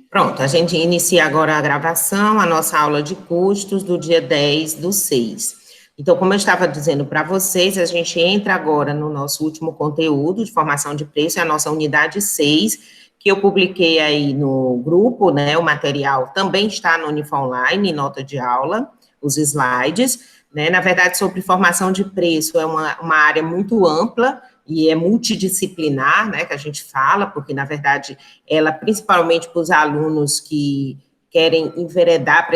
Pronto, a gente inicia agora a gravação, a nossa aula de custos do dia 10/6. Então, como eu estava dizendo para vocês, a gente entra agora no nosso último conteúdo de formação de preço, é a nossa unidade 6, que eu publiquei aí no grupo, né? O material também está no Unifonline, nota de aula, os slides, né? Na verdade, sobre formação de preço é uma área muito ampla e é multidisciplinar, né, que a gente fala, porque, na verdade, ela, principalmente para os alunos que querem enveredar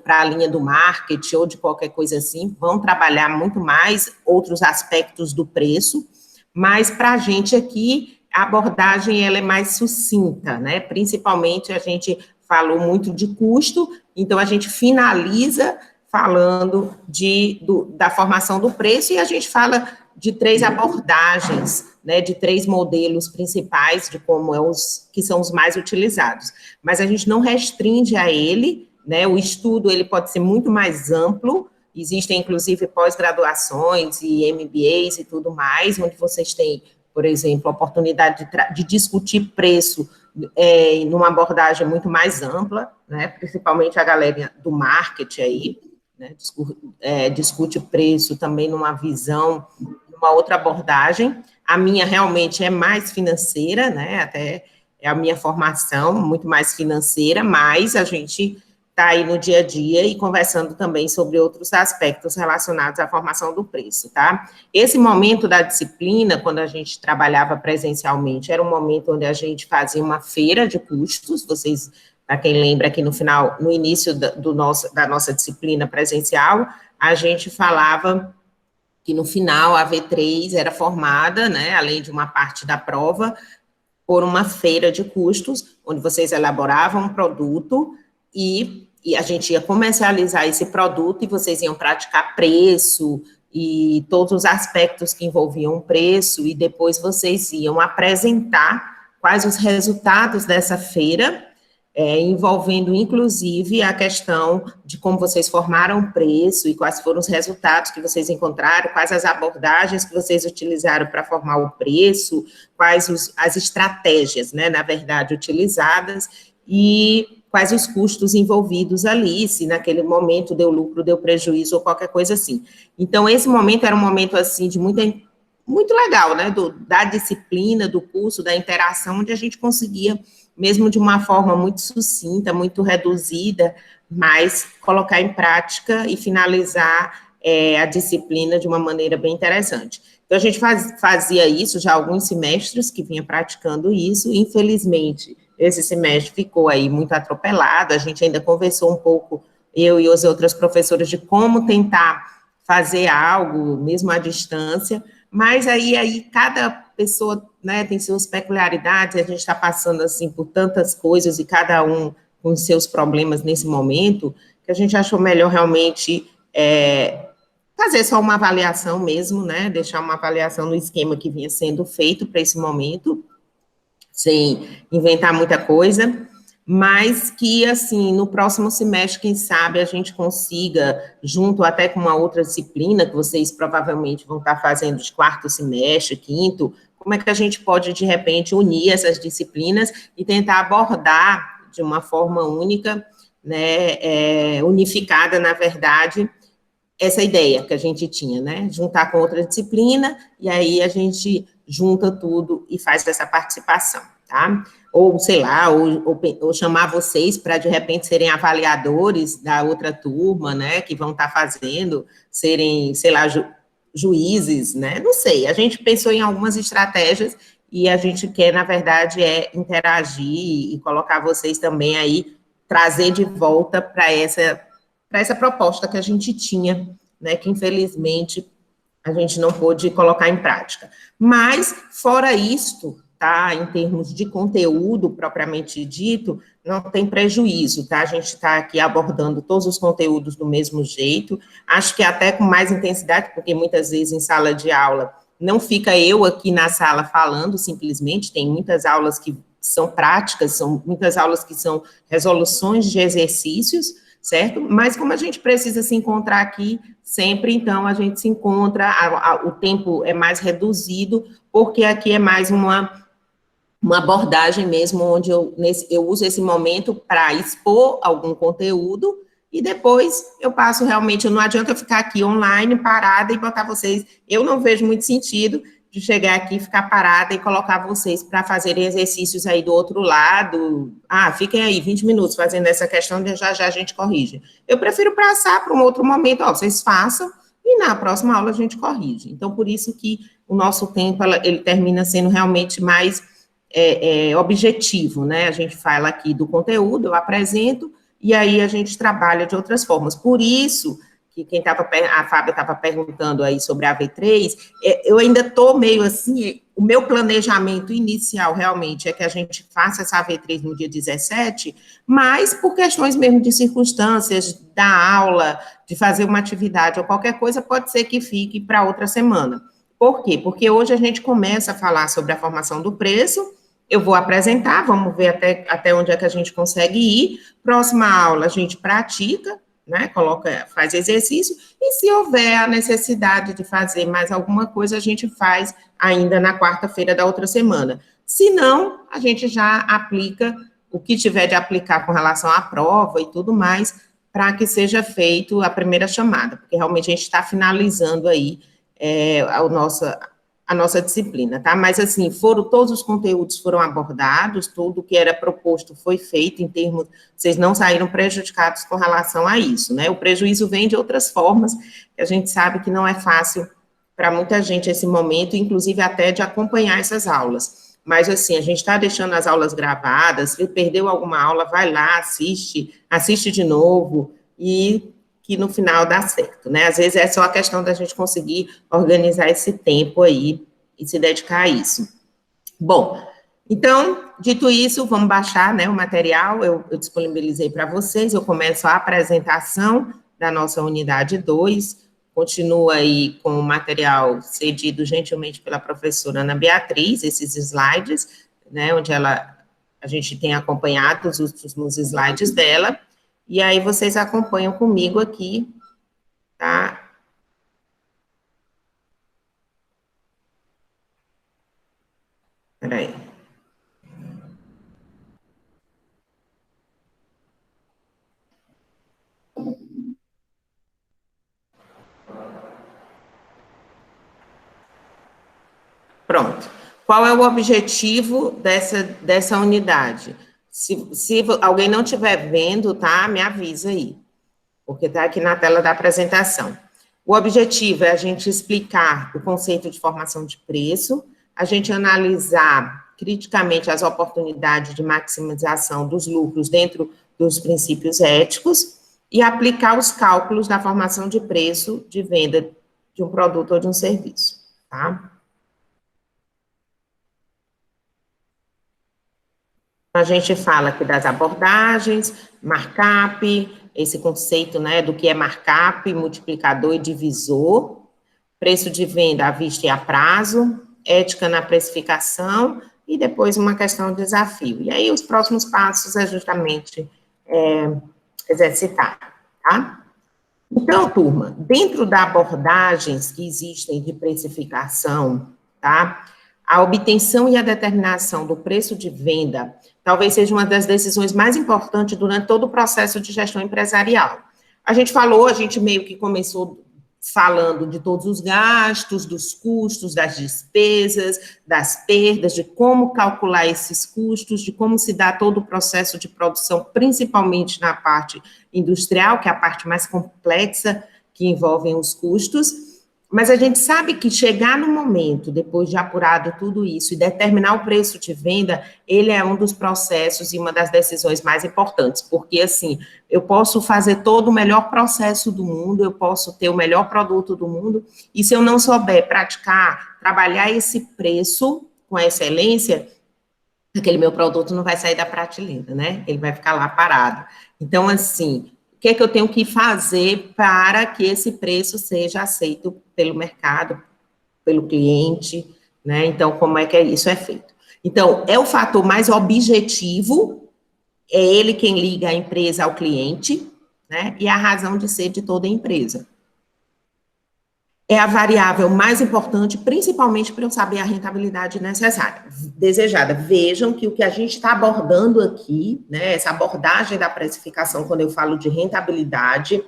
para a linha do marketing ou de qualquer coisa assim, vão trabalhar muito mais outros aspectos do preço, mas para a gente aqui, a abordagem ela é mais sucinta, né, principalmente a gente falou muito de custo, então a gente finaliza falando da formação do preço e a gente fala de 3 abordagens, né, de 3 modelos principais de como que são os mais utilizados. Mas a gente não restringe a ele, né, o estudo ele pode ser muito mais amplo, existem inclusive pós-graduações e MBAs e tudo mais, onde vocês têm, por exemplo, a oportunidade de discutir preço numa abordagem muito mais ampla, né, principalmente a galera do marketing aí, né, discute preço também numa visão, uma outra abordagem. A minha realmente é mais financeira, né, até é a minha formação, muito mais financeira, mas a gente está aí no dia a dia e conversando também sobre outros aspectos relacionados à formação do preço, tá? Esse momento da disciplina, quando a gente trabalhava presencialmente, era um momento onde a gente fazia uma feira de custos, vocês, para quem lembra que no início da nossa disciplina presencial, a gente falava que no final a V3 era formada, né, além de uma parte da prova, por uma feira de custos, onde vocês elaboravam um produto e a gente ia comercializar esse produto e vocês iam praticar preço e todos os aspectos que envolviam o preço e depois vocês iam apresentar quais os resultados dessa feira, envolvendo, inclusive, a questão de como vocês formaram o preço e quais foram os resultados que vocês encontraram, quais as abordagens que vocês utilizaram para formar o preço, quais as estratégias, né, na verdade, utilizadas e quais os custos envolvidos ali, se naquele momento deu lucro, deu prejuízo ou qualquer coisa assim. Então, esse momento era um momento, assim, de muito legal, né, da disciplina, do curso, da interação, onde a gente conseguia mesmo de uma forma muito sucinta, muito reduzida, mas colocar em prática e finalizar a disciplina de uma maneira bem interessante. Então, a gente fazia isso já há alguns semestres que vinha praticando isso, infelizmente, esse semestre ficou aí muito atropelado, a gente ainda conversou um pouco, eu e as outras professoras, de como tentar fazer algo, mesmo à distância, mas aí cada pessoa, né, tem suas peculiaridades, a gente está passando, assim, por tantas coisas e cada um com seus problemas nesse momento, que a gente achou melhor realmente fazer só uma avaliação mesmo, né, deixar uma avaliação no esquema que vinha sendo feito para esse momento, sem inventar muita coisa, mas que, assim, no próximo semestre, quem sabe, a gente consiga, junto até com uma outra disciplina, que vocês provavelmente vão estar fazendo de 4º semestre, 5º, como é que a gente pode, de repente, unir essas disciplinas e tentar abordar de uma forma única, né, unificada, na verdade, essa ideia que a gente tinha, né, juntar com outra disciplina, e aí a gente junta tudo e faz essa participação, tá? Ou, sei lá, ou chamar vocês para, de repente, serem avaliadores da outra turma, né, que vão estar fazendo, serem, sei lá, juízes, né, não sei, a gente pensou em algumas estratégias e a gente quer, na verdade, interagir e colocar vocês também aí, trazer de volta para essa proposta que a gente tinha, né, que infelizmente a gente não pôde colocar em prática. Mas, fora isto, tá, em termos de conteúdo propriamente dito, não tem prejuízo, tá? A gente está aqui abordando todos os conteúdos do mesmo jeito, acho que até com mais intensidade, porque muitas vezes em sala de aula não fica eu aqui na sala falando simplesmente, tem muitas aulas que são práticas, são muitas aulas que são resoluções de exercícios, certo? Mas como a gente precisa se encontrar aqui sempre, então a gente se encontra, o tempo é mais reduzido, porque aqui é mais uma abordagem mesmo, onde eu uso esse momento para expor algum conteúdo, e depois eu passo realmente, não adianta eu ficar aqui online, parada, e botar vocês, eu não vejo muito sentido de chegar aqui, ficar parada e colocar vocês para fazerem exercícios aí do outro lado, fiquem aí 20 minutos fazendo essa questão, já já a gente corrige. Eu prefiro passar para um outro momento, vocês façam, e na próxima aula a gente corrige. Então, por isso que o nosso tempo, ele termina sendo realmente mais objetivo, né? A gente fala aqui do conteúdo, eu apresento, e aí a gente trabalha de outras formas. Por isso que a Fábia estava perguntando aí sobre a V3, eu ainda estou meio assim, o meu planejamento inicial realmente é que a gente faça essa V3 no dia 17, mas por questões mesmo de circunstâncias, da aula, de fazer uma atividade ou qualquer coisa, pode ser que fique para outra semana. Por quê? Porque hoje a gente começa a falar sobre a formação do preço, eu vou apresentar, vamos ver até onde é que a gente consegue ir. Próxima aula a gente pratica, né? Faz exercício, e se houver a necessidade de fazer mais alguma coisa, a gente faz ainda na quarta-feira da outra semana. Se não, a gente já aplica o que tiver de aplicar com relação à prova e tudo mais, para que seja feito a primeira chamada, porque realmente a gente está finalizando aí a nossa disciplina, tá? Mas, assim, todos os conteúdos foram abordados, tudo que era proposto foi feito em termos, vocês não saíram prejudicados com relação a isso, né? O prejuízo vem de outras formas, que a gente sabe que não é fácil para muita gente esse momento, inclusive até de acompanhar essas aulas. Mas, assim, a gente está deixando as aulas gravadas, se perdeu alguma aula, vai lá, assiste de novo, e que no final dá certo, né? Às vezes é só a questão da gente conseguir organizar esse tempo aí e se dedicar a isso. Bom, então, dito isso, vamos baixar, né, o material, eu disponibilizei para vocês, eu começo a apresentação da nossa unidade 2, continua aí com o material cedido gentilmente pela professora Ana Beatriz, esses slides, né, onde a gente tem acompanhado os últimos slides dela, e aí vocês acompanham comigo aqui, tá? Peraí. Pronto. Qual é o objetivo dessa unidade? Se alguém não estiver vendo, tá? Me avisa aí, porque está aqui na tela da apresentação. O objetivo é a gente explicar o conceito de formação de preço, a gente analisar criticamente as oportunidades de maximização dos lucros dentro dos princípios éticos e aplicar os cálculos da formação de preço de venda de um produto ou de um serviço, tá? A gente fala aqui das abordagens, markup, esse conceito, né, do que é markup, multiplicador e divisor, preço de venda à vista e a prazo, ética na precificação e depois uma questão de desafio. E aí os próximos passos é justamente exercitar, tá? Então, turma, dentro das abordagens que existem de precificação, tá? A obtenção e a determinação do preço de venda talvez seja uma das decisões mais importantes durante todo o processo de gestão empresarial. A gente meio que começou falando de todos os gastos, dos custos, das despesas, das perdas, de como calcular esses custos, de como se dá todo o processo de produção, principalmente na parte industrial, que é a parte mais complexa, que envolvem os custos. Mas a gente sabe que chegar no momento, depois de apurado tudo isso, e determinar o preço de venda, ele é um dos processos e uma das decisões mais importantes, porque, assim, eu posso fazer todo o melhor processo do mundo, eu posso ter o melhor produto do mundo, e se eu não souber praticar, trabalhar esse preço com excelência, aquele meu produto não vai sair da prateleira, né? Ele vai ficar lá parado. Então, assim, o que é que eu tenho que fazer para que esse preço seja aceito pelo mercado, pelo cliente, né? Então, como é que isso é feito? Então, é o fator mais objetivo, é ele quem liga a empresa ao cliente, né? E a razão de ser de toda a empresa. é a variável mais importante, principalmente para eu saber a rentabilidade necessária, desejada. Vejam que o que a gente está abordando aqui, né, essa abordagem da precificação, quando eu falo de rentabilidade,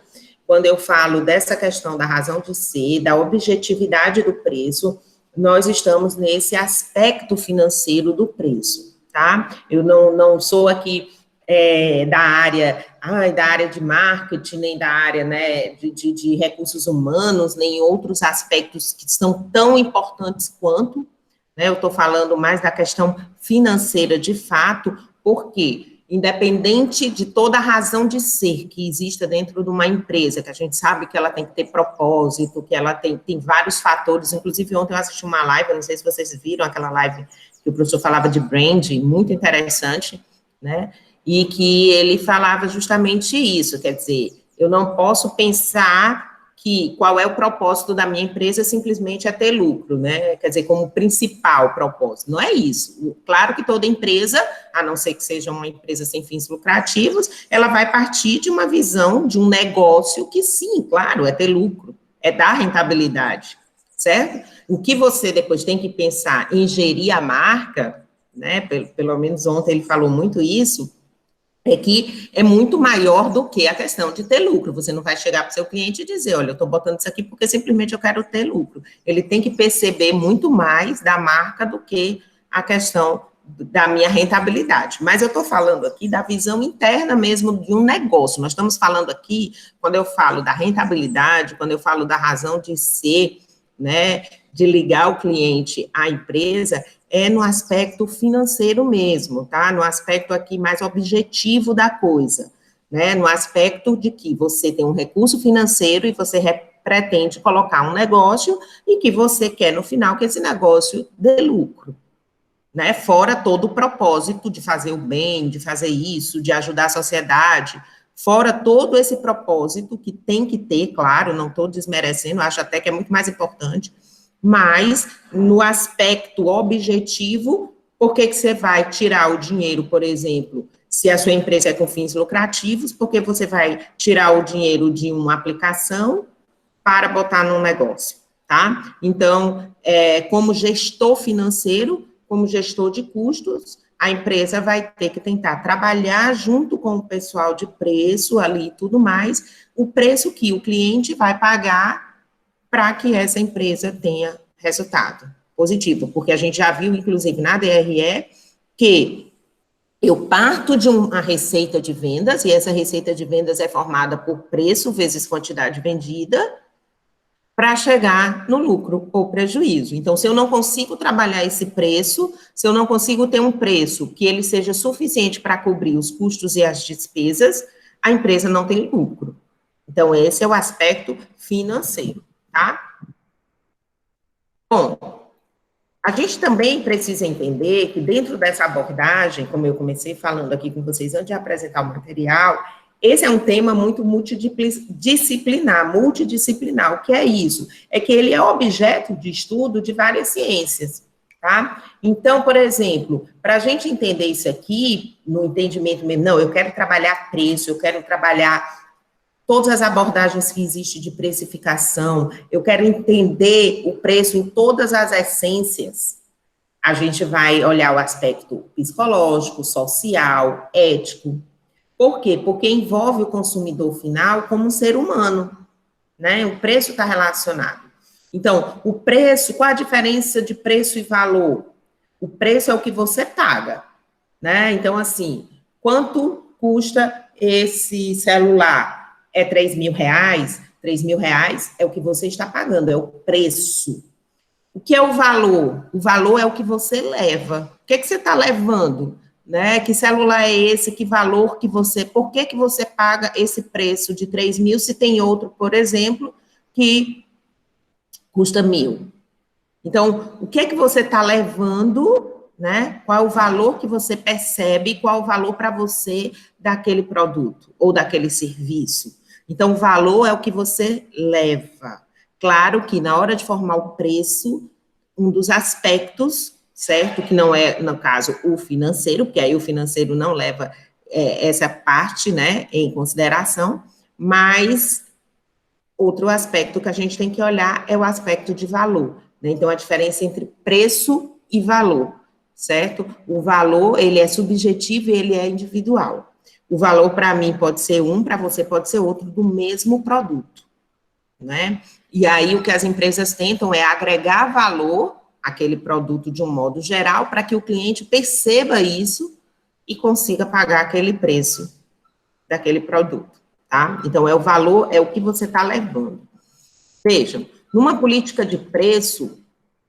quando eu falo dessa questão da razão de ser, da objetividade do preço, nós estamos nesse aspecto financeiro do preço, tá? Eu não sou aqui da área de marketing, nem da área, né, de recursos humanos, nem outros aspectos que são tão importantes quanto, né, eu estou falando mais da questão financeira de fato, porque independente de toda a razão de ser que exista dentro de uma empresa, que a gente sabe que ela tem que ter propósito, que ela tem vários fatores, inclusive ontem eu assisti uma live, eu não sei se vocês viram aquela live que o professor falava de branding, muito interessante, né, e que ele falava justamente isso, quer dizer, eu não posso pensar que qual é o propósito da minha empresa simplesmente é ter lucro, né? Quer dizer, como principal propósito. Não é isso. Claro que toda empresa, a não ser que seja uma empresa sem fins lucrativos, ela vai partir de uma visão de um negócio que, sim, claro, é ter lucro, é dar rentabilidade, certo? O que você depois tem que pensar em gerir a marca, né? Pelo menos ontem ele falou muito isso, é que é muito maior do que a questão de ter lucro. Você não vai chegar para o seu cliente e dizer, olha, eu estou botando isso aqui porque simplesmente eu quero ter lucro. Ele tem que perceber muito mais da marca do que a questão da minha rentabilidade. Mas eu estou falando aqui da visão interna mesmo de um negócio. Nós estamos falando aqui, quando eu falo da rentabilidade, quando eu falo da razão de ser, né, de ligar o cliente à empresa, é no aspecto financeiro mesmo, tá? No aspecto aqui mais objetivo da coisa, né? No aspecto de que você tem um recurso financeiro e você pretende colocar um negócio e que você quer, no final, que esse negócio dê lucro, né? Fora todo o propósito de fazer o bem, de fazer isso, de ajudar a sociedade, fora todo esse propósito que tem que ter, claro, não estou desmerecendo, acho até que é muito mais importante, mas no aspecto objetivo, por que você vai tirar o dinheiro, por exemplo, se a sua empresa é com fins lucrativos, porque você vai tirar o dinheiro de uma aplicação para botar num negócio, tá? Então, como gestor financeiro, como gestor de custos, a empresa vai ter que tentar trabalhar junto com o pessoal de preço ali e tudo mais, o preço que o cliente vai pagar para que essa empresa tenha resultado positivo, porque a gente já viu, inclusive, na DRE, que eu parto de uma receita de vendas, e essa receita de vendas é formada por preço vezes quantidade vendida, para chegar no lucro ou prejuízo. Então, se eu não consigo trabalhar esse preço, se eu não consigo ter um preço que ele seja suficiente para cobrir os custos e as despesas, a empresa não tem lucro. Então, esse é o aspecto financeiro, tá? Bom, a gente também precisa entender que dentro dessa abordagem, como eu comecei falando aqui com vocês antes de apresentar o material, esse é um tema muito multidisciplinar. O que é isso? É que ele é objeto de estudo de várias ciências, tá? Então, por exemplo, para a gente entender isso aqui, no entendimento mesmo, não, eu quero trabalhar preço, eu quero trabalhar todas as abordagens que existem de precificação, eu quero entender o preço em todas as essências, a gente vai olhar o aspecto psicológico, social, ético. Por quê? Porque envolve o consumidor final como um ser humano, né? O preço está relacionado. Então, o preço, qual a diferença de preço e valor? O preço é o que você paga, né? Então, assim, quanto custa esse celular? É R$ 3.000? R$ 3.000 é o que você está pagando, é o preço. O que é o valor? O valor é o que você leva. O que você está levando? Né? Que celular é esse? Que valor que você... Por que você paga esse preço de 3.000 se tem outro, por exemplo, que custa 1.000? Então, o que é que você está levando, né? Qual é o valor que você percebe, qual é o valor para você daquele produto ou daquele serviço? Então, o valor é o que você leva. Claro que na hora de formar o preço, um dos aspectos, certo? Que não é, no caso, o financeiro, porque aí o financeiro não leva essa parte, né, em consideração, mas Outro aspecto que a gente tem que olhar é o aspecto de valor, né? Então, a diferença entre preço e valor, certo? O valor, ele é subjetivo e ele é individual. O valor, para mim, pode ser um, para você pode ser outro, do mesmo produto, né? E aí, o que as empresas tentam é agregar valor àquele produto de um modo geral, para que o cliente perceba isso e consiga pagar aquele preço daquele produto, tá? Então, é o valor, é o que você está levando. Vejam, numa política de preço,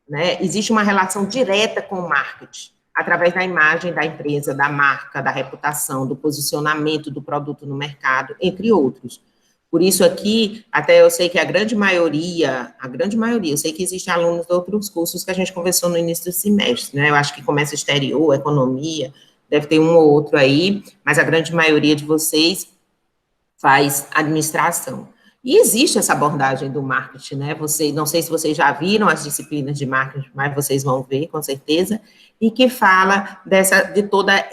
né, existe uma relação direta com o marketing, através da imagem da empresa, da marca, da reputação, do posicionamento do produto no mercado, entre outros. Por isso aqui, até eu sei que a grande maioria, eu sei que existem alunos de outros cursos que a gente conversou no início do semestre, né? Eu acho que comércio exterior, economia, deve ter um ou outro aí, mas a grande maioria de vocês faz administração. E existe essa abordagem do marketing, né? Não sei se vocês já viram as disciplinas de marketing, mas vocês vão ver, com certeza, e que fala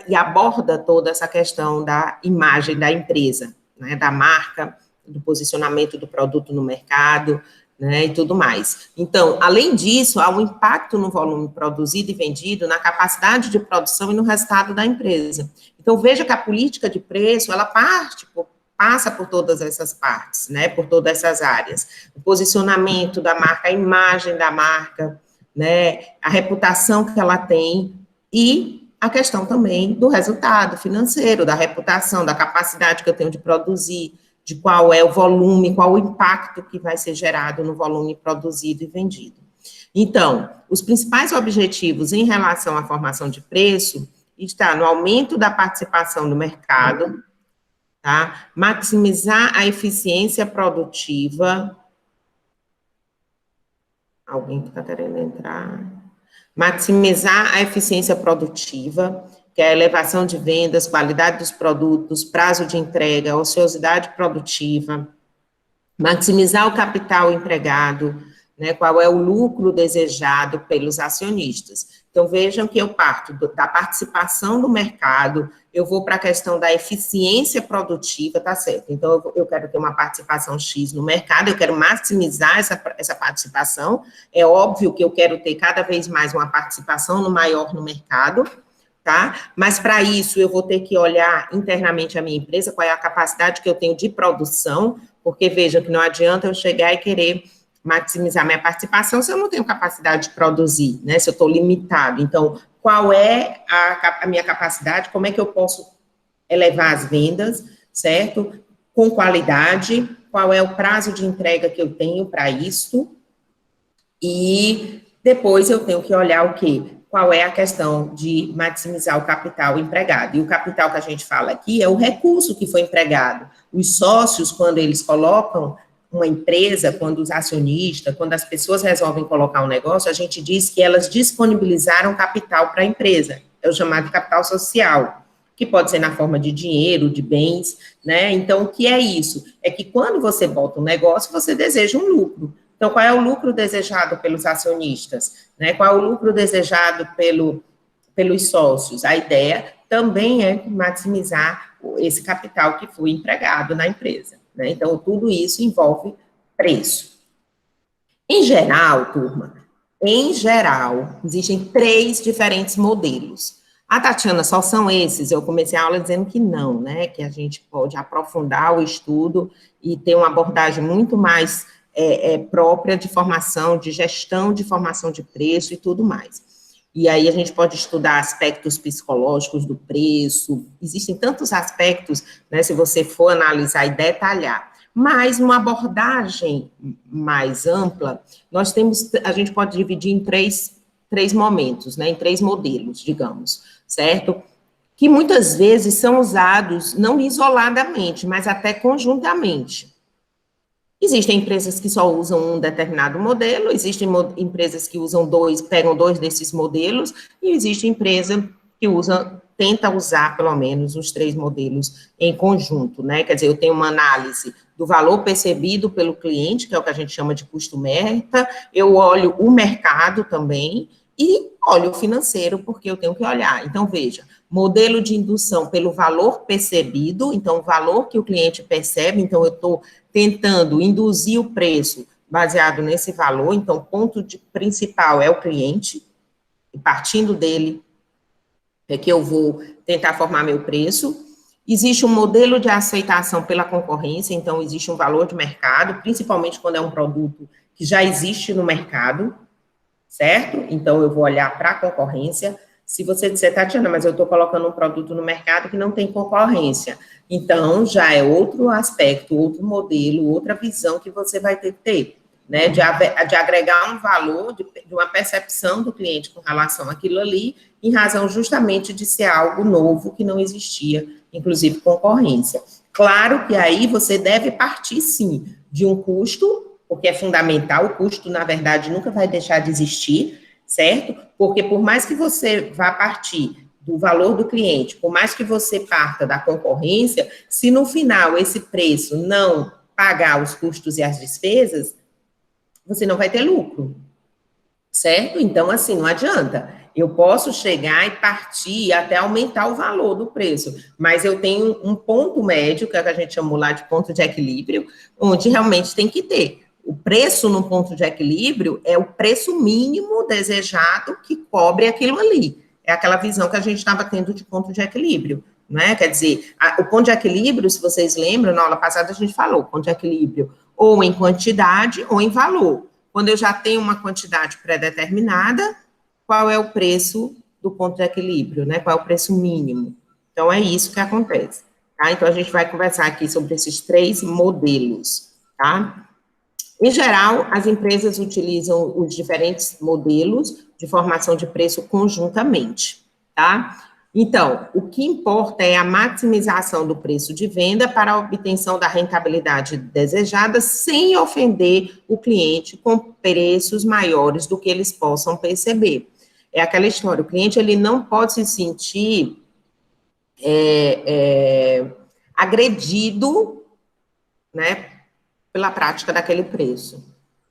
e aborda toda essa questão da imagem da empresa, né? Da marca, do posicionamento do produto no mercado, né? E tudo mais. Então, além disso, há um impacto no volume produzido e vendido, na capacidade de produção e no resultado da empresa. Então, veja que a política de preço, ela passa por todas essas partes, né, por todas essas áreas. O posicionamento da marca, a imagem da marca, né, a reputação que ela tem e a questão também do resultado financeiro, da reputação, da capacidade que eu tenho de produzir, de qual é o volume, qual o impacto que vai ser gerado no volume produzido e vendido. Então, os principais objetivos em relação à formação de preço está no aumento da participação do mercado, tá? Maximizar a eficiência produtiva. Alguém que está querendo entrar. Maximizar a eficiência produtiva, que é a elevação de vendas, qualidade dos produtos, prazo de entrega, ociosidade produtiva. Maximizar o capital empregado, né, qual é o lucro desejado pelos acionistas. Então, vejam que eu parto da participação do mercado, eu vou para a questão da eficiência produtiva, tá certo? Então, eu quero ter uma participação X no mercado, eu quero maximizar essa participação, é óbvio que eu quero ter cada vez mais uma participação maior no mercado, tá? Mas, para isso, eu vou ter que olhar internamente a minha empresa, qual é a capacidade que eu tenho de produção, porque, veja, que não adianta eu chegar e querer maximizar minha participação se eu não tenho capacidade de produzir, né? Se eu estou limitado. Então, qual é a minha capacidade? Como é que eu posso elevar as vendas, certo? Com qualidade, qual é o prazo de entrega que eu tenho para isso? E depois eu tenho que olhar o quê? Qual é a questão de maximizar o capital empregado? E o capital que a gente fala aqui é o recurso que foi empregado. Os sócios, quando eles colocam uma empresa, quando os acionistas, quando as pessoas resolvem colocar um negócio, a gente diz que elas disponibilizaram capital para a empresa, é o chamado capital social, que pode ser na forma de dinheiro, de bens, né? Então, o que é isso? É que quando você bota um negócio, você deseja um lucro. Então, qual é o lucro desejado pelos acionistas? Né? Qual é o lucro desejado pelos sócios? A ideia também é maximizar esse capital que foi empregado na empresa. Né? Então, tudo isso envolve preço. Em geral, turma, existem 3 diferentes modelos. A Tatiana, só são esses? Eu comecei a aula dizendo que não, né? Que a gente pode aprofundar o estudo e ter uma abordagem muito mais própria de formação, de gestão de formação de preço e tudo mais. E aí a gente pode estudar aspectos psicológicos do preço, existem tantos aspectos, né, se você for analisar e detalhar. Mas uma abordagem mais ampla, a gente pode dividir em três momentos, né, em 3 modelos, digamos, certo? Que muitas vezes são usados não isoladamente, mas até conjuntamente. Existem empresas que só usam um determinado modelo, existem empresas que usam pegam 2 desses modelos, e existe empresa que tenta usar pelo menos os 3 modelos em conjunto, né? Quer dizer, eu tenho uma análise do valor percebido pelo cliente, que é o que a gente chama de custo-meta, eu olho o mercado também, e olho o financeiro, porque eu tenho que olhar. Então, veja, modelo de indução pelo valor percebido, então, o valor que o cliente percebe, então, eu estou tentando induzir o preço baseado nesse valor, então, o ponto principal é o cliente, e partindo dele é que eu vou tentar formar meu preço. Existe um modelo de aceitação pela concorrência, então, existe um valor de mercado, principalmente quando é um produto que já existe no mercado, certo? Então, eu vou olhar para a concorrência. Se você disser, Tatiana, mas eu estou colocando um produto no mercado que não tem concorrência, então, já é outro aspecto, outro modelo, outra visão que você vai ter que ter, né? De agregar um valor, de uma percepção do cliente com relação àquilo ali, em razão justamente de ser algo novo que não existia, inclusive concorrência. Claro que aí você deve partir, sim, de um custo, porque é fundamental, o custo, na verdade, nunca vai deixar de existir, certo? Porque por mais que você vá partir do valor do cliente, por mais que você parta da concorrência, se no final esse preço não pagar os custos e as despesas, você não vai ter lucro, certo? Então, assim, não adianta. Eu posso chegar e partir e até aumentar o valor do preço, mas eu tenho um ponto médio, que é o que a gente chamou lá de ponto de equilíbrio, onde realmente tem que ter. O preço no ponto de equilíbrio é o preço mínimo desejado que cobre aquilo ali. É aquela visão que a gente estava tendo de ponto de equilíbrio, né? Quer dizer, o ponto de equilíbrio, se vocês lembram, na aula passada a gente falou, ponto de equilíbrio ou em quantidade ou em valor. Quando eu já tenho uma quantidade pré-determinada, qual é o preço do ponto de equilíbrio, né? Qual é o preço mínimo? Então, é isso que acontece, tá? Então, a gente vai conversar aqui sobre esses 3 modelos, tá? Em geral, as empresas utilizam os diferentes modelos de formação de preço conjuntamente, tá? Então, o que importa é a maximização do preço de venda para a obtenção da rentabilidade desejada, sem ofender o cliente com preços maiores do que eles possam perceber. É aquela história, o cliente ele não pode se sentir agredido, né, pela prática daquele preço.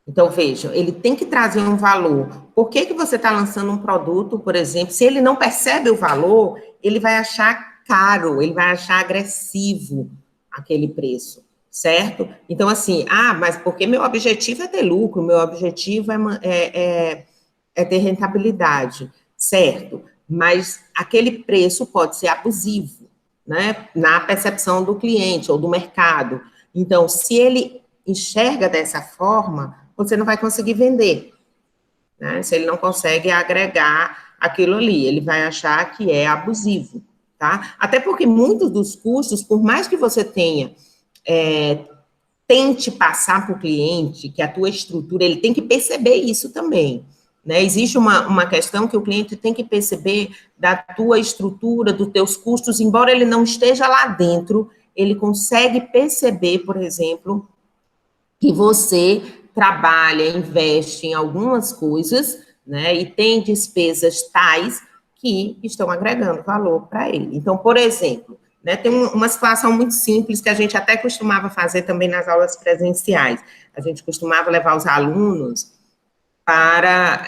Então, veja, ele tem que trazer um valor. Por que que você está lançando um produto, por exemplo, se ele não percebe o valor, ele vai achar caro, ele vai achar agressivo aquele preço, certo? Então, assim, mas porque meu objetivo é ter lucro, meu objetivo é ter rentabilidade, certo? Mas aquele preço pode ser abusivo, né? Na percepção do cliente ou do mercado. Então, se ele enxerga dessa forma, você não vai conseguir vender, né? Se ele não consegue agregar aquilo ali, ele vai achar que é abusivo, tá? Até porque muitos dos custos, por mais que você tente passar para o cliente, que a tua estrutura, ele tem que perceber isso também, né? Existe uma questão que o cliente tem que perceber da tua estrutura, dos teus custos, embora ele não esteja lá dentro, ele consegue perceber, por exemplo, que você trabalha, investe em algumas coisas, né, e tem despesas tais que estão agregando valor para ele. Então, por exemplo, né, tem uma situação muito simples que a gente até costumava fazer também nas aulas presenciais. A gente costumava levar os alunos para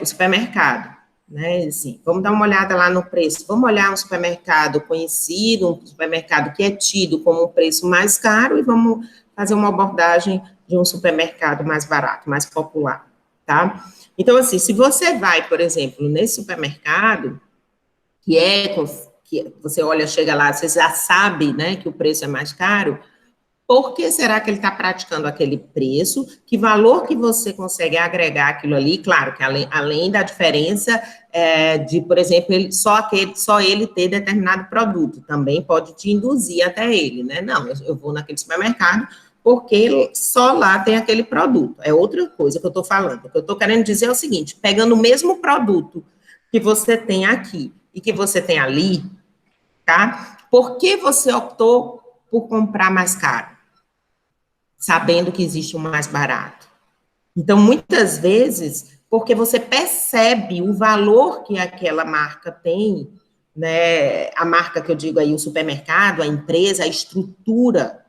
o supermercado, né? Assim, vamos dar uma olhada lá no preço. Vamos olhar um supermercado conhecido, um supermercado que é tido como um preço mais caro, e vamos fazer uma abordagem de um supermercado mais barato, mais popular, tá? Então, assim, se você vai, por exemplo, nesse supermercado, que você olha, chega lá, você já sabe, né, que o preço é mais caro, por que será que ele está praticando aquele preço? Que valor que você consegue agregar aquilo ali? Claro que além da diferença de, por exemplo, só ele ter determinado produto, também pode te induzir até ele, né? Não, eu vou naquele supermercado porque só lá tem aquele produto. É outra coisa que eu estou falando. O que eu estou querendo dizer é o seguinte: pegando o mesmo produto que você tem aqui e que você tem ali, tá? Por que você optou por comprar mais caro, sabendo que existe um mais barato? Então, muitas vezes, porque você percebe o valor que aquela marca tem, né? A marca que eu digo aí, o supermercado, a empresa, a estrutura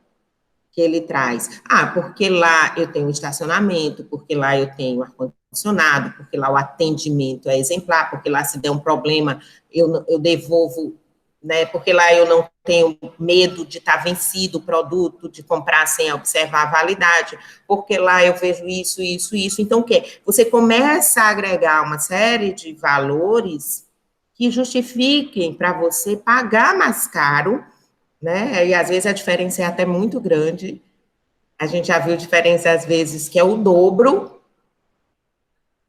que ele traz. Porque lá eu tenho estacionamento, porque lá eu tenho ar-condicionado, porque lá o atendimento é exemplar, porque lá se der um problema, eu devolvo né? Porque lá eu não tenho medo de estar vencido o produto, de comprar sem observar a validade, porque lá eu vejo isso, isso, isso. Então, o quê? Você começa a agregar uma série de valores que justifiquem para você pagar mais caro, né? E às vezes a diferença é até muito grande. A gente já viu diferença às vezes que é o dobro,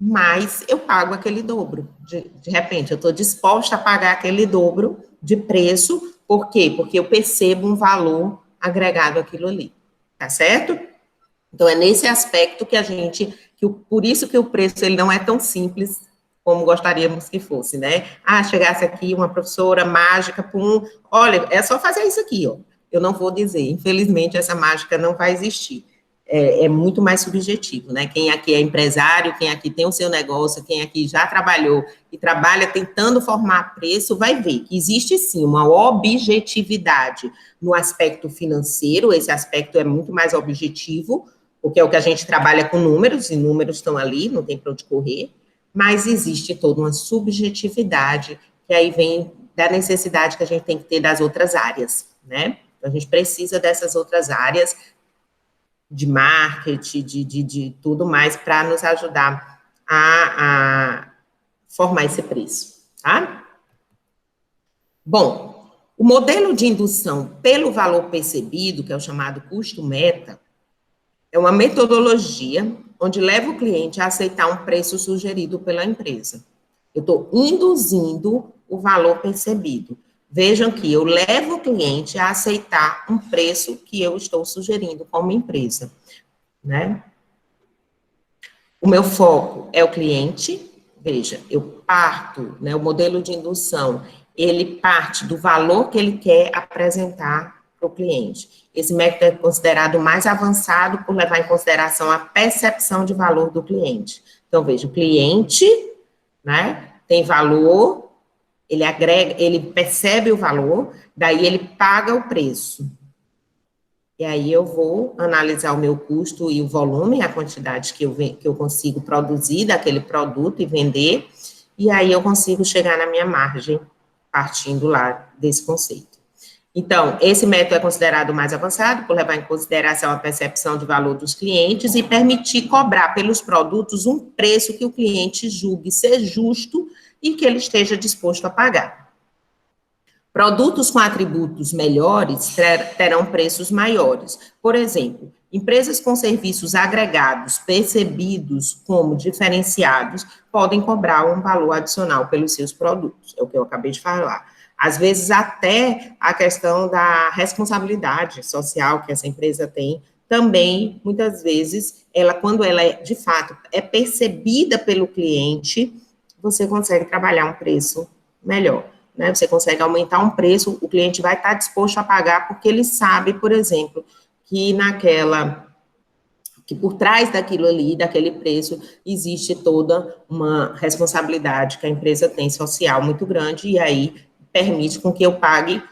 mas eu pago aquele dobro. De repente, eu estou disposta a pagar aquele dobro de preço. Por quê? Porque eu percebo um valor agregado àquilo ali. Tá certo? Então, é nesse aspecto que a gente, por isso que o preço ele não é tão simples como gostaríamos que fosse, né? Ah, chegasse aqui uma professora mágica, pum, olha, é só fazer isso aqui, ó. Eu não vou dizer, infelizmente, essa mágica não vai existir. É muito mais subjetivo, né? Quem aqui é empresário, quem aqui tem o seu negócio, quem aqui já trabalhou e trabalha tentando formar preço, vai ver que existe sim uma objetividade no aspecto financeiro, esse aspecto é muito mais objetivo, porque é o que a gente trabalha com números, e números estão ali, não tem para onde correr, mas existe toda uma subjetividade, que aí vem da necessidade que a gente tem que ter das outras áreas, né? Então, a gente precisa dessas outras áreas de marketing, de tudo mais, para nos ajudar a formar esse preço, tá? Bom, o modelo de indução pelo valor percebido, que é o chamado custo meta, é uma metodologia onde leva o cliente a aceitar um preço sugerido pela empresa. Eu estou induzindo o valor percebido. Vejam que eu levo o cliente a aceitar um preço que eu estou sugerindo como empresa, né? O meu foco é o cliente. Veja, eu parto, né, o modelo de indução, ele parte do valor que ele quer apresentar para o cliente. Esse método é considerado mais avançado por levar em consideração a percepção de valor do cliente. Então, veja, o cliente, né, tem valor, ele agrega, ele percebe o valor, daí ele paga o preço. E aí eu vou analisar o meu custo e o volume, a quantidade que eu consigo produzir daquele produto e vender, e aí eu consigo chegar na minha margem, partindo lá desse conceito. Então, esse método é considerado mais avançado por levar em consideração a percepção de valor dos clientes e permitir cobrar pelos produtos um preço que o cliente julgue ser justo e que ele esteja disposto a pagar. Produtos com atributos melhores terão preços maiores. Por exemplo, empresas com serviços agregados, percebidos como diferenciados, podem cobrar um valor adicional pelos seus produtos, é o que eu acabei de falar. Às vezes, até a questão da responsabilidade social que essa empresa tem, também, muitas vezes, ela, quando ela, de fato, é percebida pelo cliente, você consegue trabalhar um preço melhor. Né, você consegue aumentar um preço, o cliente vai estar disposto a pagar, porque ele sabe, por exemplo, que por trás daquilo ali, daquele preço, existe toda uma responsabilidade que a empresa tem social muito grande, e aí permite com que eu pague,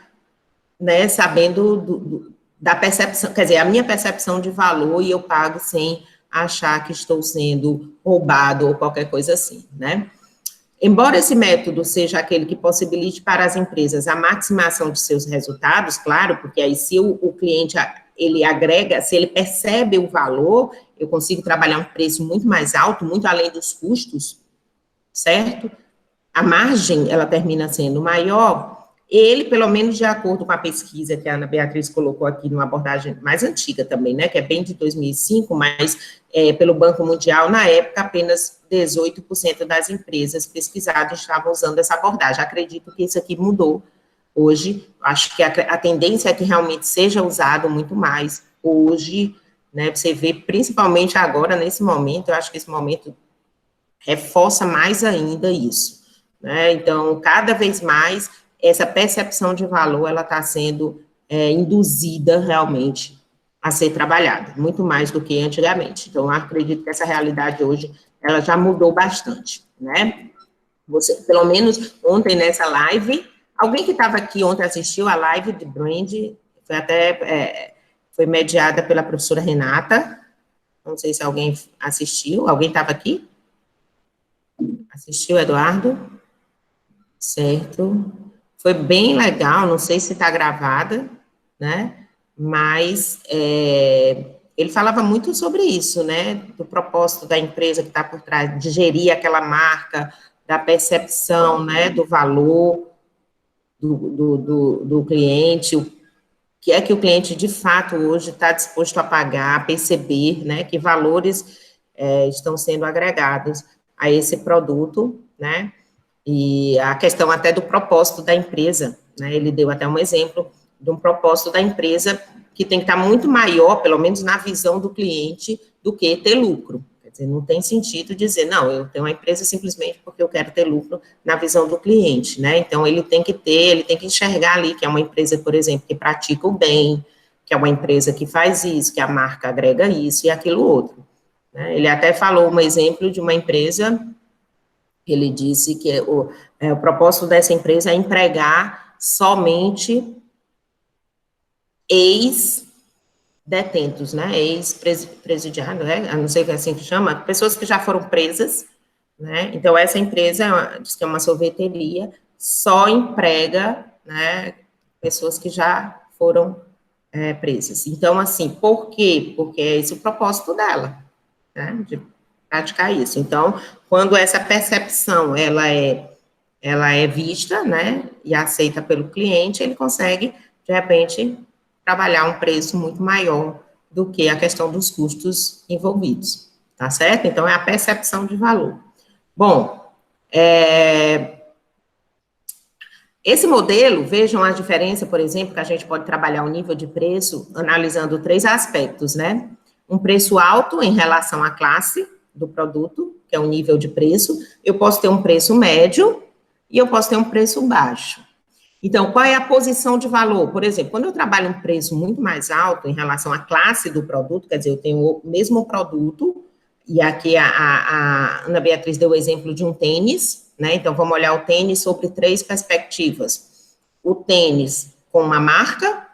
né, sabendo da percepção, quer dizer, a minha percepção de valor, e eu pago sem achar que estou sendo roubado ou qualquer coisa assim, né? Embora esse método seja aquele que possibilite para as empresas a maximização de seus resultados, claro, porque aí se o cliente, ele agrega, se ele percebe o valor, eu consigo trabalhar um preço muito mais alto, muito além dos custos, certo? A margem, ela termina sendo maior, ele, pelo menos de acordo com a pesquisa que a Ana Beatriz colocou aqui, numa abordagem mais antiga também, né, que é bem de 2005, mas pelo Banco Mundial, na época, apenas 18% das empresas pesquisadas estavam usando essa abordagem. Acredito que isso aqui mudou hoje, acho que a tendência é que realmente seja usado muito mais hoje, né, você vê principalmente agora, nesse momento, eu acho que esse momento reforça mais ainda isso, né? Então, cada vez mais, essa percepção de valor, ela está sendo induzida realmente a ser trabalhada, muito mais do que antigamente. Então, eu acredito que essa realidade hoje, ela já mudou bastante, né? Você, pelo menos ontem nessa live, alguém que estava aqui ontem assistiu a live de Brand, foi até, foi mediada pela professora Renata, não sei se alguém assistiu, alguém estava aqui? Assistiu, Eduardo? Certo. foi bem legal, não sei se está gravada, né? Mas ele falava muito sobre isso, né? Do propósito da empresa que está por trás, de gerir aquela marca, da percepção, né? Do valor do cliente, o que é que o cliente, de fato, hoje está disposto a pagar, a perceber, né? Que valores estão sendo agregados a esse produto, né? E a questão até do propósito da empresa, né? Ele deu até um exemplo de um propósito da empresa que tem que estar muito maior, pelo menos na visão do cliente, do que ter lucro. Quer dizer, não tem sentido dizer, não, eu tenho uma empresa simplesmente porque eu quero ter lucro na visão do cliente, né? Então, ele tem que enxergar ali que é uma empresa, por exemplo, que pratica o bem, que é uma empresa que faz isso, que a marca agrega isso e aquilo outro. Né? Ele até falou um exemplo de uma empresa. Ele disse que o propósito dessa empresa é empregar somente ex-detentos, né, ex-presidiários, né, não sei o que é assim que chama, pessoas que já foram presas, né, então essa empresa, diz que é uma sorveteria, só emprega, né, pessoas que já foram presas. Então, assim, por quê? Porque é esse o propósito dela, né, de praticar isso. Então, quando essa percepção, ela é vista, né, e aceita pelo cliente, ele consegue, de repente, trabalhar um preço muito maior do que a questão dos custos envolvidos, tá certo? Então, é a percepção de valor. Bom, esse modelo, vejam a diferença, por exemplo, que a gente pode trabalhar o nível de preço analisando 3 aspectos, né? Um preço alto em relação à classe do produto, que é o nível de preço. Eu posso ter um preço médio e eu posso ter um preço baixo. Então, qual é a posição de valor? Por exemplo, quando eu trabalho um preço muito mais alto em relação à classe do produto, quer dizer, eu tenho o mesmo produto, e aqui a Ana Beatriz deu o exemplo de um tênis, né? Então, vamos olhar o tênis sobre 3 perspectivas. O tênis com uma marca,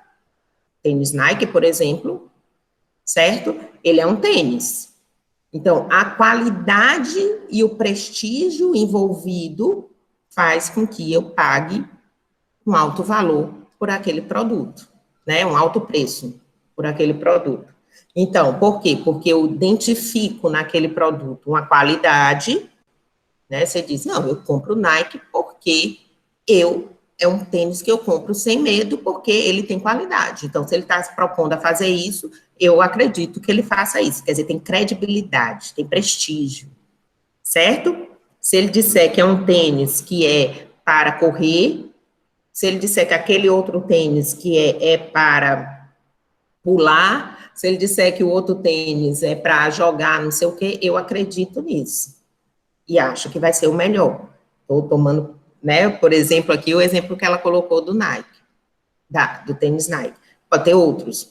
tênis Nike, por exemplo, certo? Ele é um tênis. Então, a qualidade e o prestígio envolvido faz com que eu pague um alto valor por aquele produto, né? Um alto preço por aquele produto. Então, por quê? Porque eu identifico naquele produto uma qualidade, né? Você diz, não, eu compro Nike porque é um tênis que eu compro sem medo, porque ele tem qualidade. Então, se ele está se propondo a fazer isso, eu acredito que ele faça isso. Quer dizer, tem credibilidade, tem prestígio, certo? Se ele disser que é um tênis que é para correr, se ele disser que aquele outro tênis que é para pular, se ele disser que o outro tênis é para jogar, não sei o quê, eu acredito nisso. E acho que vai ser o melhor. Estou tomando, né, por exemplo, aqui o exemplo que ela colocou do Nike, do tênis Nike. Pode ter outros,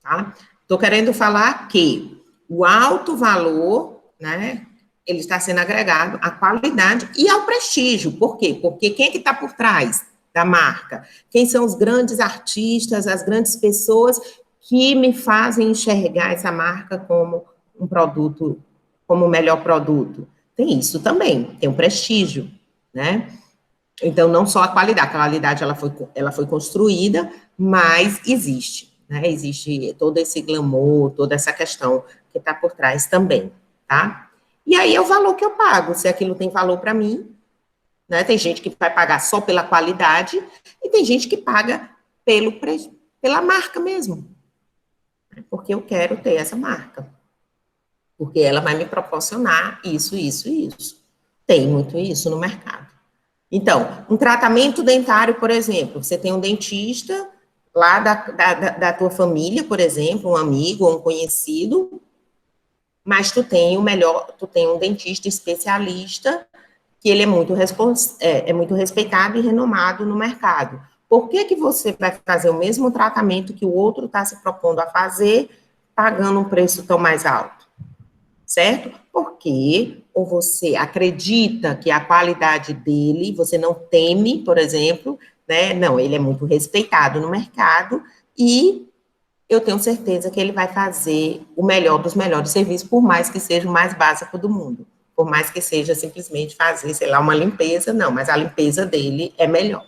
tá? Estou querendo falar que o alto valor, né, ele está sendo agregado à qualidade e ao prestígio. Por quê? Porque quem é que está por trás da marca? Quem são os grandes artistas, as grandes pessoas que me fazem enxergar essa marca como um produto, como o melhor produto? Tem isso também, tem um prestígio, né? Então, não só a qualidade ela foi construída, mas existe, né? Existe todo esse glamour, toda essa questão que está por trás também, tá? E aí é o valor que eu pago, se aquilo tem valor para mim, né? Tem gente que vai pagar só pela qualidade e tem gente que paga pela marca mesmo, porque eu quero ter essa marca, porque ela vai me proporcionar isso, isso e isso. Tem muito isso no mercado. Então, um tratamento dentário, por exemplo, você tem um dentista lá da tua família, por exemplo, um amigo ou um conhecido, mas tu tem um dentista especialista que ele é muito respeitado e renomado no mercado. Por que você vai fazer o mesmo tratamento que o outro está se propondo a fazer, pagando um preço tão mais alto? Certo? Porque ou você acredita que a qualidade dele, você não teme, por exemplo, né? Não, ele é muito respeitado no mercado e eu tenho certeza que ele vai fazer o melhor dos melhores serviços, por mais que seja o mais básico do mundo. Por mais que seja simplesmente fazer, sei lá, uma limpeza, não, mas a limpeza dele é melhor.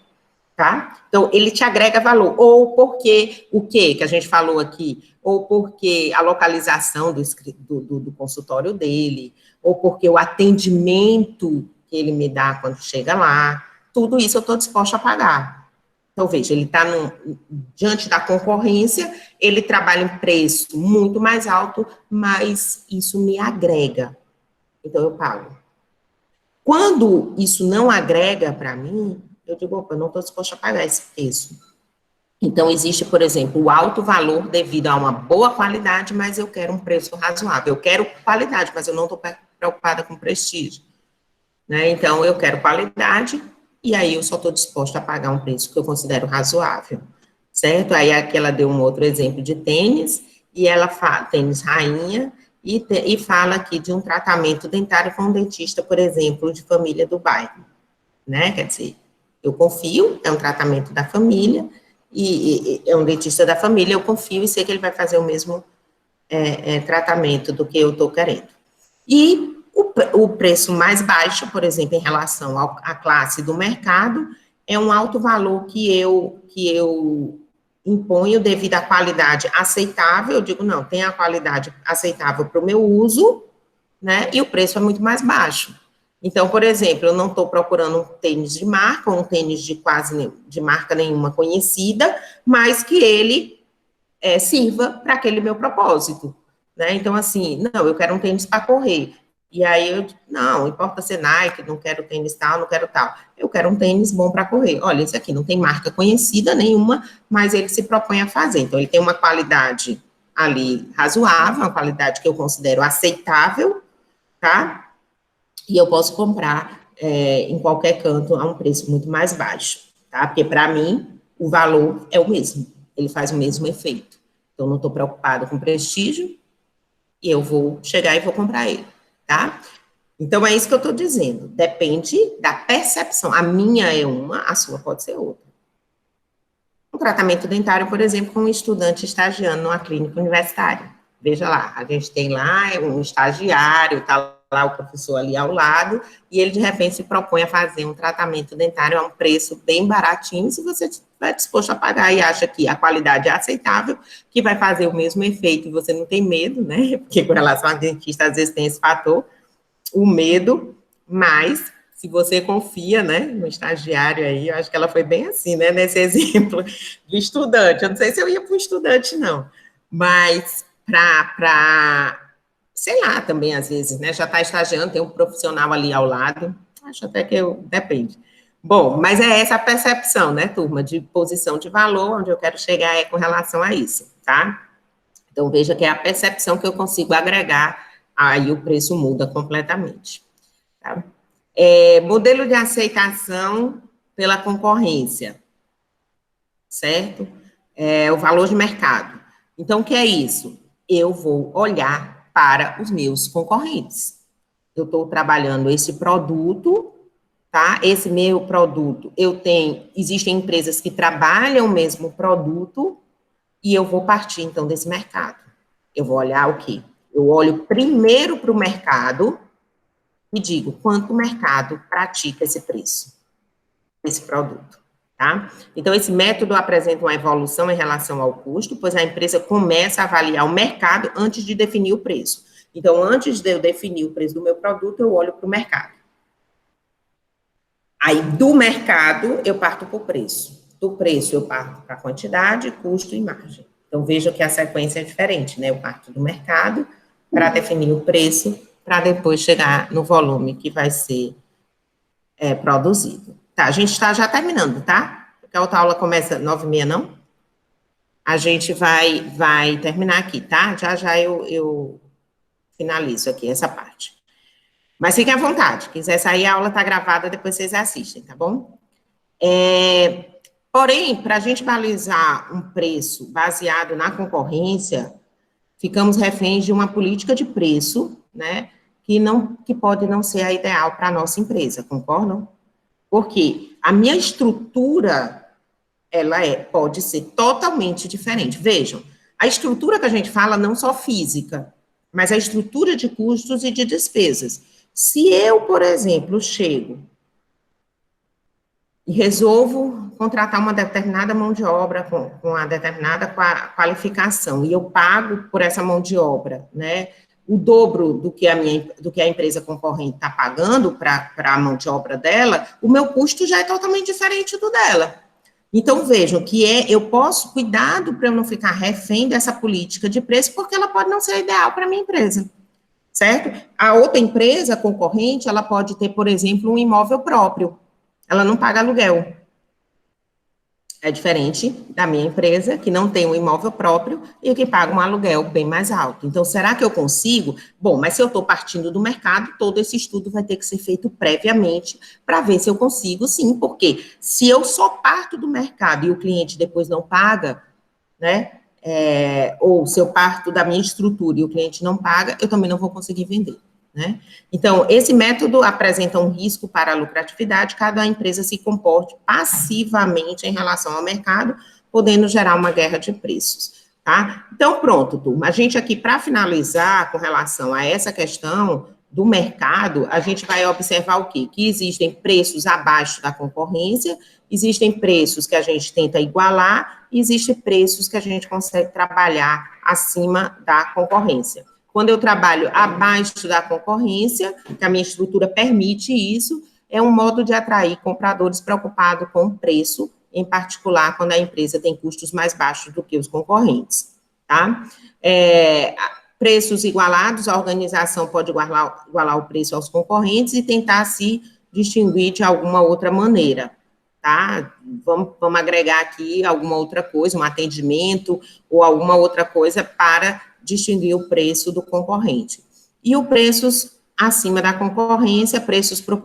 tá? Então, ele te agrega valor, ou porque o que a gente falou aqui, ou porque a localização do consultório dele, ou porque o atendimento que ele me dá quando chega lá, tudo isso eu estou disposta a pagar. Então, veja, ele está diante da concorrência, ele trabalha em preço muito mais alto, mas isso me agrega. Então, eu pago. Quando isso não agrega para mim, eu digo, opa, eu não estou disposta a pagar esse preço. Então, existe, por exemplo, o alto valor devido a uma boa qualidade, mas eu quero um preço razoável. Eu quero qualidade, mas eu não estou preocupada com prestígio. Né? Então, eu quero qualidade, e aí eu só estou disposta a pagar um preço que eu considero razoável. Certo? Aí aqui ela deu um outro exemplo de tênis, e ela fala, tênis rainha, e fala aqui de um tratamento dentário com um dentista, por exemplo, de família do bairro. Né? Quer dizer, eu confio, é um tratamento da família, e é um dentista da família, eu confio e sei que ele vai fazer o mesmo tratamento do que eu estou querendo. E o preço mais baixo, por exemplo, em relação à classe do mercado, é um alto valor que eu imponho devido à qualidade aceitável, eu digo, não, tem a qualidade aceitável para o meu uso, né, e o preço é muito mais baixo. Então, por exemplo, eu não estou procurando um tênis de marca, ou um tênis de marca nenhuma conhecida, mas que ele sirva para aquele meu propósito, né? Então, assim, não, eu quero um tênis para correr. E aí eu, não importa ser Nike, não quero tênis tal, não quero tal. Eu quero um tênis bom para correr. Olha, esse aqui não tem marca conhecida nenhuma, mas ele se propõe a fazer. Então, ele tem uma qualidade ali razoável, uma qualidade que eu considero aceitável, tá? E eu posso comprar em qualquer canto a um preço muito mais baixo, tá? Porque, para mim, o valor é o mesmo, ele faz o mesmo efeito. Então, não estou preocupado com prestígio e eu vou chegar e vou comprar ele, tá? Então, é isso que eu estou dizendo. Depende da percepção. A minha é uma, a sua pode ser outra. Um tratamento dentário, por exemplo, com um estudante estagiando numa clínica universitária. Veja lá, a gente tem lá um estagiário, está lá o professor ali ao lado, e ele de repente se propõe a fazer um tratamento dentário a um preço bem baratinho, se você estiver disposto a pagar e acha que a qualidade é aceitável, que vai fazer o mesmo efeito e você não tem medo, né? Porque com relação a dentista, às vezes tem esse fator, o medo, mas se você confia, né, no estagiário aí, eu acho que ela foi bem assim, né, nesse exemplo do estudante. Eu não sei se eu ia para o estudante, não, mas sei lá, também às vezes, né, já está estagiando, tem um profissional ali ao lado, acho até que depende. Bom, mas é essa a percepção, né, turma, de posição de valor, onde eu quero chegar é com relação a isso, tá? Então, veja que é a percepção que eu consigo agregar, aí o preço muda completamente. Tá? Modelo de aceitação pela concorrência, certo? O valor de mercado. Então, o que é isso? Eu vou olhar para os meus concorrentes. Eu estou trabalhando esse produto, tá? Esse meu produto, existem empresas que trabalham o mesmo produto, e eu vou partir, então, desse mercado. Eu vou olhar o quê? Eu olho primeiro para o mercado e digo quanto o mercado pratica esse preço, esse produto, tá? Então, esse método apresenta uma evolução em relação ao custo, pois a empresa começa a avaliar o mercado antes de definir o preço. Então, antes de eu definir o preço do meu produto, eu olho para o mercado. Aí, do mercado, eu parto para o preço. Do preço, eu parto para a quantidade, custo e margem. Então, veja que a sequência é diferente, né? Eu parto do mercado para definir o preço, para depois chegar no volume que vai ser produzido. Tá, a gente está já terminando, tá? Porque a outra aula começa 9h30, não? A gente vai terminar aqui, tá? Já já eu finalizo aqui essa parte. Mas fiquem à vontade, quiser sair, a aula está gravada, depois vocês assistem, tá bom? Porém, para a gente balizar um preço baseado na concorrência, ficamos reféns de uma política de preço, né, que pode não ser a ideal para a nossa empresa, concordam? Porque a minha estrutura, ela pode ser totalmente diferente. Vejam, a estrutura que a gente fala não só física, mas a estrutura de custos e de despesas. Se eu, por exemplo, chego e resolvo contratar uma determinada mão de obra com uma determinada qualificação, e eu pago por essa mão de obra, né, o dobro do que a empresa concorrente está pagando para a mão de obra dela, o meu custo já é totalmente diferente do dela. Então, vejam que eu posso cuidado para eu não ficar refém dessa política de preço, porque ela pode não ser ideal para a minha empresa, certo? A outra empresa concorrente, ela pode ter, por exemplo, um imóvel próprio, ela não paga aluguel. É diferente da minha empresa, que não tem um imóvel próprio e que paga um aluguel bem mais alto. Então, será que eu consigo? Bom, mas se eu estou partindo do mercado, todo esse estudo vai ter que ser feito previamente para ver se eu consigo, sim, porque se eu só parto do mercado e o cliente depois não paga, né? Ou se eu parto da minha estrutura e o cliente não paga, eu também não vou conseguir vender. Né? Então, esse método apresenta um risco para a lucratividade, caso a empresa se comporte passivamente em relação ao mercado, podendo gerar uma guerra de preços. Tá? Então, pronto, turma. A gente aqui, para finalizar com relação a essa questão do mercado, a gente vai observar o quê? Que existem preços abaixo da concorrência, existem preços que a gente tenta igualar, e existem preços que a gente consegue trabalhar acima da concorrência. Quando eu trabalho abaixo da concorrência, que a minha estrutura permite isso, é um modo de atrair compradores preocupados com o preço, em particular quando a empresa tem custos mais baixos do que os concorrentes, tá? Preços igualados, a organização pode igualar o preço aos concorrentes e tentar se distinguir de alguma outra maneira, tá? Vamos agregar aqui alguma outra coisa, um atendimento ou alguma outra coisa para distinguir o preço do concorrente. E os preços acima da concorrência, preços por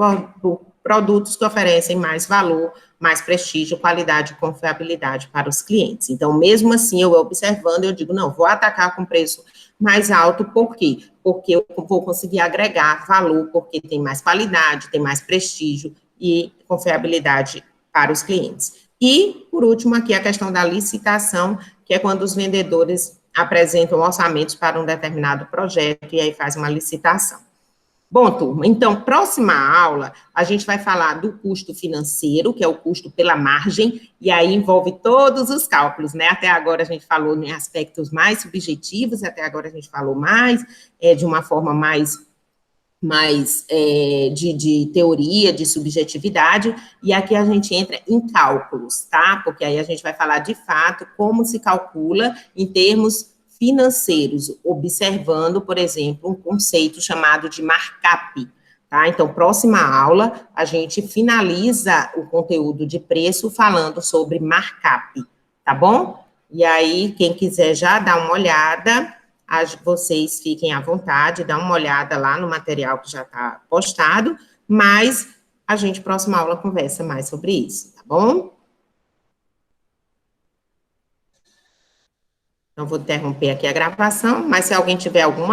produtos que oferecem mais valor, mais prestígio, qualidade e confiabilidade para os clientes. Então, mesmo assim, eu observando, eu digo, não, vou atacar com preço mais alto, por quê? Porque eu vou conseguir agregar valor, porque tem mais qualidade, tem mais prestígio e confiabilidade para os clientes. E, por último, aqui a questão da licitação, que é quando os vendedores apresentam orçamentos para um determinado projeto e aí faz uma licitação. Bom, turma, então, próxima aula, a gente vai falar do custo financeiro, que é o custo pela margem, e aí envolve todos os cálculos, né? Até agora a gente falou em aspectos mais subjetivos, até agora a gente falou mais, de uma forma mais de teoria, de subjetividade, e aqui a gente entra em cálculos, tá? Porque aí a gente vai falar de fato como se calcula em termos financeiros, observando, por exemplo, um conceito chamado de markup, tá? Então, próxima aula, a gente finaliza o conteúdo de preço falando sobre markup, tá bom? E aí, quem quiser já dar uma olhada, vocês fiquem à vontade, dá uma olhada lá no material que já está postado, mas a gente, próxima aula, conversa mais sobre isso, tá bom? Então, vou interromper aqui a gravação, mas se alguém tiver alguma